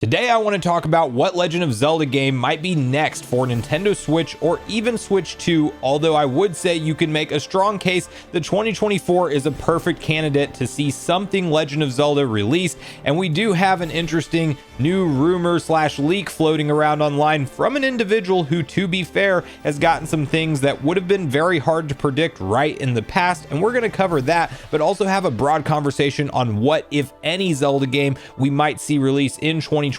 Today I want to talk about what Legend of Zelda game might be next for Nintendo Switch or even Switch 2, although I would say you can make a strong case that 2024 is a perfect candidate to see something Legend of Zelda released, and we do have an interesting new rumor slash leak floating around online from an individual who, to be fair, has gotten some things that would have been very hard to predict right in the past, and we're going to cover that, but also have a broad conversation on what, if any, Zelda game we might see release in 2024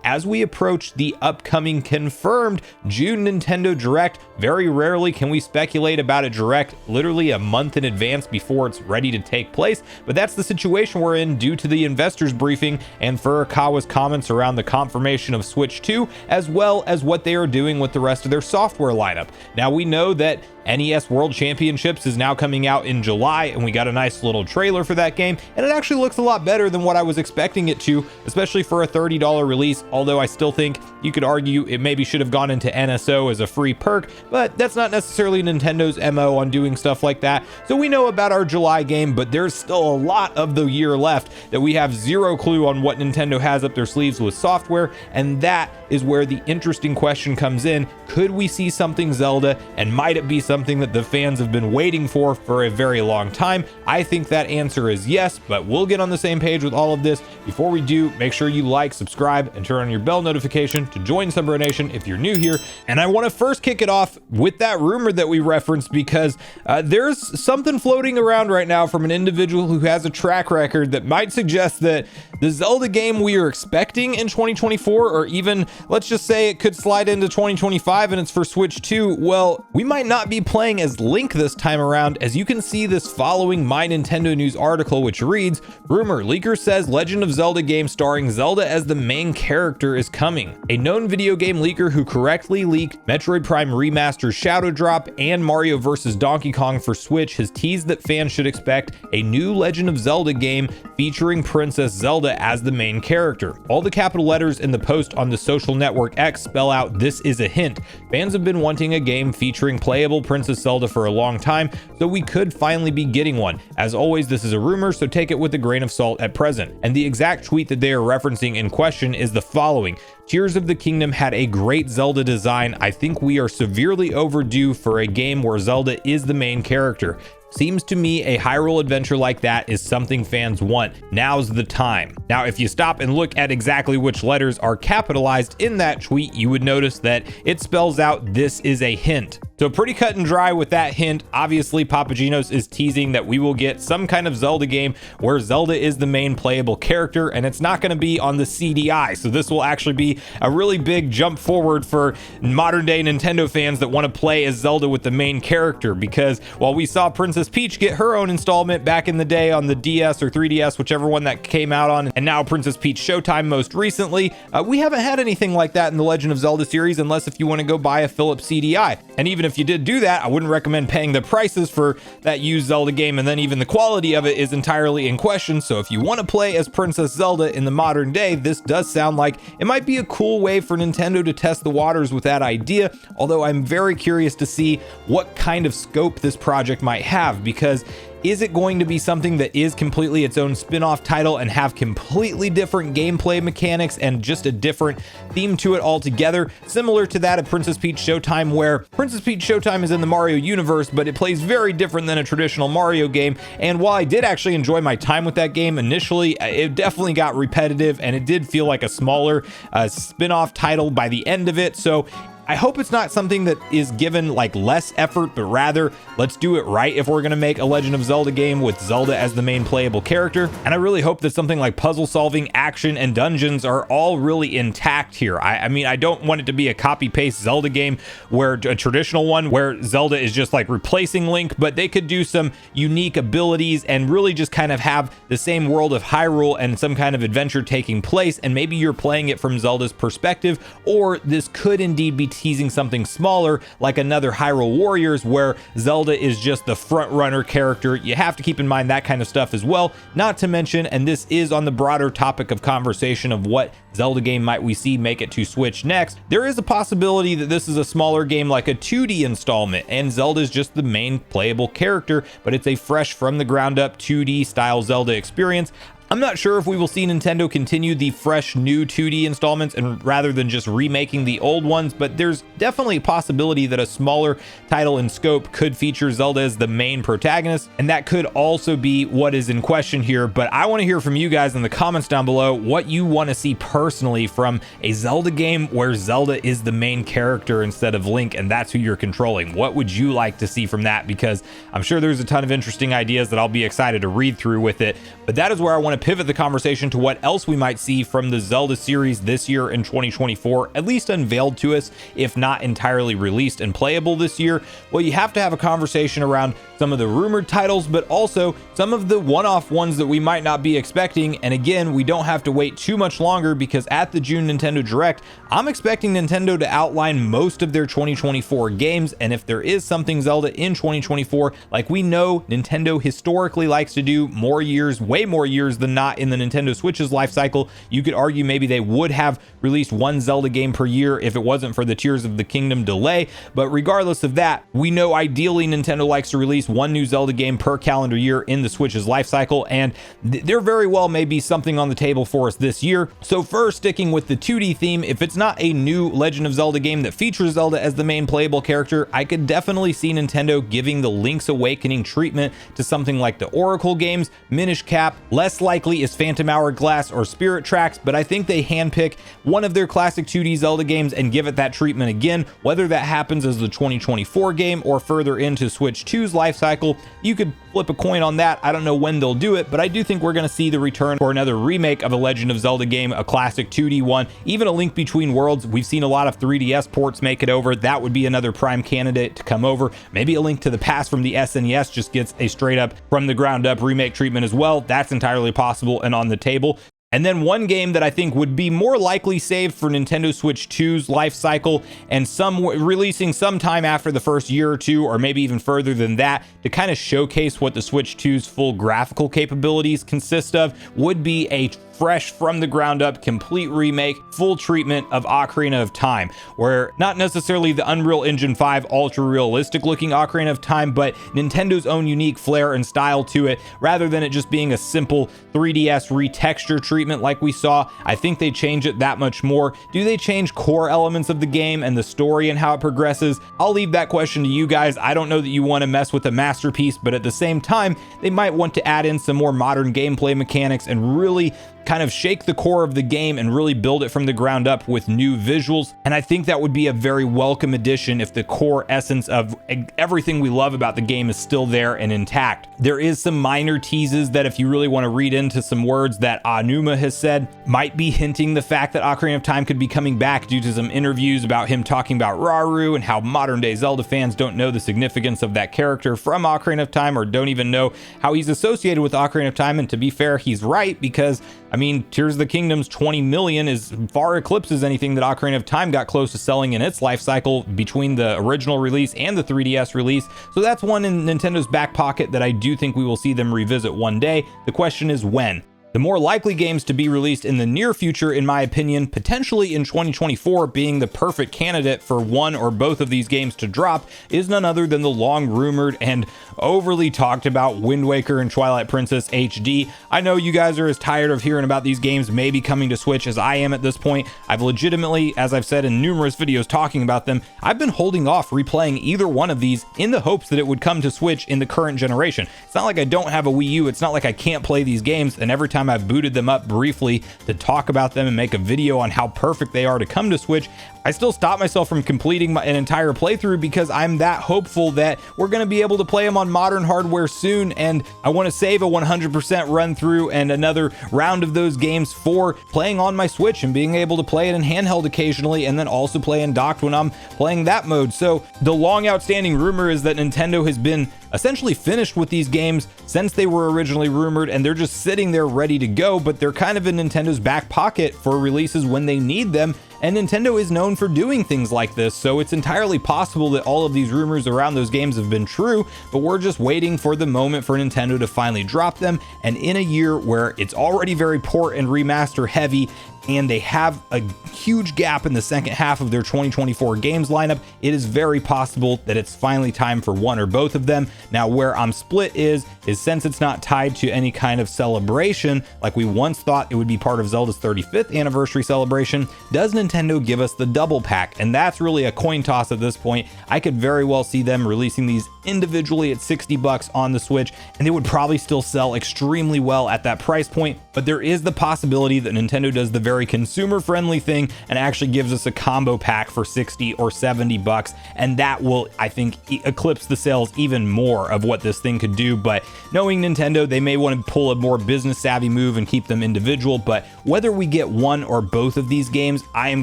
as we approach the upcoming confirmed June Nintendo Direct. Very rarely can we speculate about a Direct literally a month in advance before it's ready to take place, but that's the situation we're in due to the investors briefing and Furukawa's comments around the confirmation of Switch 2, as well as what they are doing with the rest of their software lineup. Now we know that NES World Championships is now coming out in July, and we got a nice little trailer for that game, and it actually looks a lot better than what I was expecting it to, especially for a $30 release, although I still think you could argue it maybe should have gone into NSO as a free perk, but that's not necessarily Nintendo's MO on doing stuff like that. So we know about our July game, but there's still a lot of the year left that we have zero clue on what Nintendo has up their sleeves with software, and that is where the interesting question comes in. Could we see something Zelda, and might it be something that the fans have been waiting for a very long time? I think that answer is yes, but we'll get on the same page with all of this. Before we do, make sure you like, subscribe, and turn on your bell notification to join Sunbro Nation if you're new here. And I want to first kick it off with that rumor that we referenced, because there's something floating around right now from an individual who has a track record that might suggest that the Zelda game we are expecting in 2024, or even let's just say it could slide into 2025 and it's for Switch 2, well, we might not be playing as Link this time around, as you can see this following My Nintendo News article, which reads, rumor leaker says Legend of Zelda game starring Zelda as the main character is coming. A known video game leaker who correctly leaked Metroid Prime Remastered Shadow Drop and Mario vs. Donkey Kong for Switch has teased that fans should expect a new Legend of Zelda game featuring Princess Zelda as the main character. All the capital letters in the post on the social network X spell out "this is a hint." Fans have been wanting a game featuring playable Princess Zelda for a long time, so we could finally be getting one. As always, this is a rumor, so take it with a grain of salt at present. And the exact tweet that they are referencing in question is the following: Tears of the Kingdom had a great Zelda design. I think we are severely overdue for a game where Zelda is the main character. Seems to me a Hyrule adventure like that is something fans want. Now's the time. Now, if you stop and look at exactly which letters are capitalized in that tweet, you would notice that it spells out "this is a hint." So pretty cut and dry with that hint. Obviously, Papagenos is teasing that we will get some kind of Zelda game where Zelda is the main playable character, and it's not going to be on the CDI. So this will actually be a really big jump forward for modern day Nintendo fans that want to play as Zelda with the main character, because while we saw Princess Peach get her own installment back in the day on the DS or 3DS, whichever one that came out on, and now Princess Peach Showtime most recently, we haven't had anything like that in the Legend of Zelda series, unless if you want to go buy a Philips CDI. And even if you did do that, I wouldn't recommend paying the prices for that used Zelda game, and then even the quality of it is entirely in question. So if you want to play as Princess Zelda in the modern day, this does sound like it might be a cool way for Nintendo to test the waters with that idea, although I'm very curious to see what kind of scope this project might have, because is it going to be something that is completely its own spin-off title and have completely different gameplay mechanics and just a different theme to it altogether, similar to that of Princess Peach Showtime, where Princess Peach Showtime is in the Mario universe, but it plays very different than a traditional Mario game. And while I did actually enjoy my time with that game initially, it definitely got repetitive, and it did feel like a smaller spin-off title by the end of it. So I hope it's not something that is given like less effort, but rather let's do it right if we're going to make a Legend of Zelda game with Zelda as the main playable character. And I really hope that something like puzzle solving, action, and dungeons are all really intact here. I mean, I don't want it to be a copy paste Zelda game where a traditional one where Zelda is just like replacing Link, but they could do some unique abilities and really just kind of have the same world of Hyrule and some kind of adventure taking place. And maybe you're playing it from Zelda's perspective, or this could indeed be teasing something smaller like another Hyrule Warriors where Zelda is just the front runner character. You have to keep in mind that kind of stuff as well. Not to mention, and this is on the broader topic of conversation of what Zelda game might we see make it to Switch next, there is a possibility that this is a smaller game like a 2D installment and Zelda is just the main playable character, but it's a fresh from the ground up 2D style Zelda experience. I'm not sure if we will see Nintendo continue the fresh new 2D installments and rather than just remaking the old ones, but there's definitely a possibility that a smaller title in scope could feature Zelda as the main protagonist, and that could also be what is in question here. But I want to hear from you guys in the comments down below what you want to see personally from a Zelda game where Zelda is the main character instead of Link, and that's who you're controlling. What would you like to see from that? Because I'm sure there's a ton of interesting ideas that I'll be excited to read through with it, but that is where I want to pivot the conversation to what else we might see from the Zelda series this year in 2024, at least unveiled to us, if not entirely released and playable this year. Well, you have to have a conversation around some of the rumored titles, but also some of the one-off ones that we might not be expecting. And again, we don't have to wait too much longer because at the June Nintendo Direct, I'm expecting Nintendo to outline most of their 2024 games. And if there is something Zelda in 2024, like we know Nintendo historically likes to do more years, way more years than not in the Nintendo Switch's life cycle, you could argue maybe they would have released one Zelda game per year if it wasn't for the Tears of the Kingdom delay. But regardless of that, we know ideally Nintendo likes to release one new Zelda game per calendar year in the Switch's life cycle, and there very well may be something on the table for us this year. So first, sticking with the 2D theme, if it's not a new Legend of Zelda game that features Zelda as the main playable character, I could definitely see Nintendo giving the Link's Awakening treatment to something like the Oracle games, Minish Cap. Less likely is Phantom Hourglass or Spirit Tracks, but I think they handpick one of their classic 2D Zelda games and give it that treatment again. Whether that happens as the 2024 game or further into Switch 2's life cycle, you could flip a coin on that. I don't know when they'll do it, but I do think we're going to see the return for another remake of a Legend of Zelda game, a classic 2D one, even a Link Between Worlds. We've seen a lot of 3DS ports make it over. That would be another prime candidate to come over. Maybe a Link to the Past from the SNES just gets a straight up from the ground up remake treatment as well. That's entirely possible and on the table. And then one game that I think would be more likely saved for Nintendo Switch 2's life cycle and releasing sometime after the first year or two, or maybe even further than that, to kind of showcase what the Switch 2's full graphical capabilities consist of, would be a fresh from the ground up complete remake, full treatment of Ocarina of Time, where not necessarily the Unreal Engine 5 ultra realistic looking Ocarina of Time, but Nintendo's own unique flair and style to it, rather than it just being a simple 3DS retexture treatment like we saw. I think they change it that much more. Do they change core elements of the game and the story and how it progresses? I'll leave that question to you guys. I don't know that you want to mess with a masterpiece, but at the same time, they might want to add in some more modern gameplay mechanics and really kind of shake the core of the game and really build it from the ground up with new visuals. And I think that would be a very welcome addition if the core essence of everything we love about the game is still there and intact. There is some minor teases that, if you really want to read into some words that Aonuma has said, might be hinting the fact that Ocarina of Time could be coming back due to some interviews about him talking about Raru and how modern day Zelda fans don't know the significance of that character from Ocarina of Time, or don't even know how he's associated with Ocarina of Time. And to be fair, he's right, because I mean, Tears of the Kingdom's 20 million is far eclipses anything that Ocarina of Time got close to selling in its life cycle between the original release and the 3DS release. So that's one in Nintendo's back pocket that I do think we will see them revisit one day. The question is when. The more likely games to be released in the near future, in my opinion, potentially in 2024 being the perfect candidate for one or both of these games to drop, is none other than the long rumored and overly talked about Wind Waker and Twilight Princess HD. I know you guys are as tired of hearing about these games maybe coming to Switch as I am at this point. I've legitimately, as I've said in numerous videos talking about them, I've been holding off replaying either one of these in the hopes that it would come to Switch in the current generation. It's not like I don't have a Wii U. It's not like I can't play these games, and every time I've booted them up briefly to talk about them and make a video on how perfect they are to come to Switch, I still stop myself from completing an entire playthrough because I'm that hopeful that we're going to be able to play them on modern hardware soon, and I want to save a 100% run through and another round of those games for playing on my Switch and being able to play it in handheld occasionally, and then also play in docked when I'm playing that mode. So the long outstanding rumor is that Nintendo has been essentially finished with these games since they were originally rumored, and they're just sitting there ready to go, but they're kind of in Nintendo's back pocket for releases when they need them. And Nintendo is known for doing things like this, so it's entirely possible that all of these rumors around those games have been true, but we're just waiting for the moment for Nintendo to finally drop them. And in a year where it's already very port and remaster heavy, and they have a huge gap in the second half of their 2024 games lineup, it is very possible that it's finally time for one or both of them. Now, where I'm split is since it's not tied to any kind of celebration like we once thought it would be part of Zelda's 35th anniversary celebration, does Nintendo give us the double pack? And that's really a coin toss at this point. I could very well see them releasing these individually at $60 on the Switch, and they would probably still sell extremely well at that price point. But there is the possibility that Nintendo does the very consumer-friendly thing and actually gives us a combo pack for $60 or $70, and that will, I think, eclipse the sales even more of what this thing could do. But knowing Nintendo, they may want to pull a more business-savvy move and keep them individual. But whether we get one or both of these games, I am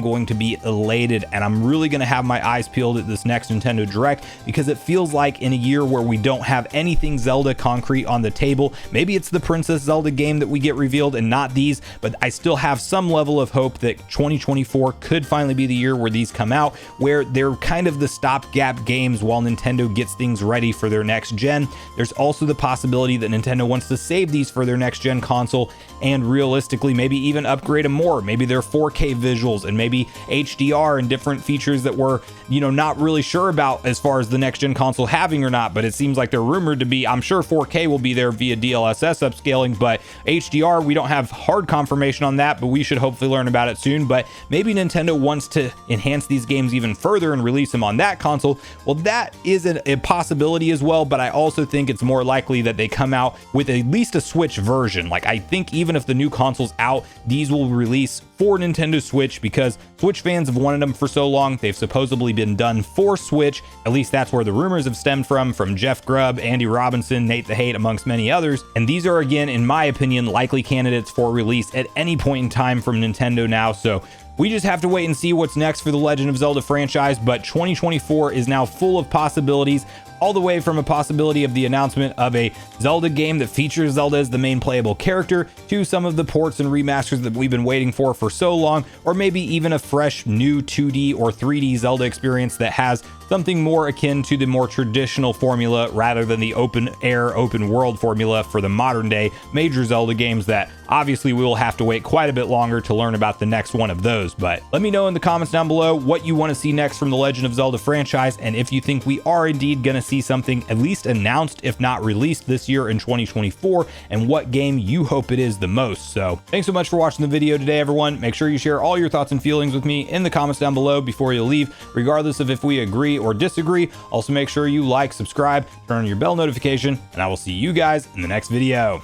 going to be elated, and I'm really going to have my eyes peeled at this next Nintendo Direct, because it feels like in a year where we don't have anything Zelda concrete on the table, maybe it's the Princess Zelda game that we get revealed and not these, but I still have some level of hope that 2024 could finally be the year where these come out, where they're kind of the stopgap games while Nintendo gets things ready for their next gen. There's also the possibility that Nintendo wants to save these for their next gen console and realistically maybe even upgrade them more. Maybe they're 4K visuals and maybe HDR and different features that we're, not really sure about as far as the next gen console having or not, but it seems like they're rumored to be. I'm sure 4K will be there via DLSS upscaling, but HDR, we don't have hard confirmation on that, but we should hopefully learn about it soon. But maybe Nintendo wants to enhance these games even further and release them on that console. Well, that is a possibility as well, but I also think it's more likely that they come out with at least a Switch version. Like, I think even if the new console's out, these will release for Nintendo Switch, because Switch fans have wanted them for so long. They've supposedly been done for Switch. At least that's where the rumors have stemmed from Jeff Grubb, Andy Robinson, Nate the Hate, amongst many others. And these are, again, in my opinion, likely candidates for release at any point in time from Nintendo now. So we just have to wait and see what's next for the Legend of Zelda franchise, but 2024 is now full of possibilities, all the way from a possibility of the announcement of a Zelda game that features Zelda as the main playable character, to some of the ports and remasters that we've been waiting for so long, or maybe even a fresh new 2D or 3D Zelda experience that has something more akin to the more traditional formula rather than the open air, open world formula for the modern day major Zelda games that obviously we will have to wait quite a bit longer to learn about the next one of those. But let me know in the comments down below what you want to see next from the Legend of Zelda franchise, and if you think we are indeed going to see something at least announced, if not released this year in 2024, and what game you hope it is the most. So thanks so much for watching the video today, everyone. Make sure you share all your thoughts and feelings with me in the comments down below before you leave, regardless of if we agree or disagree. Also, make sure you like, subscribe, turn on your bell notification, and I will see you guys in the next video.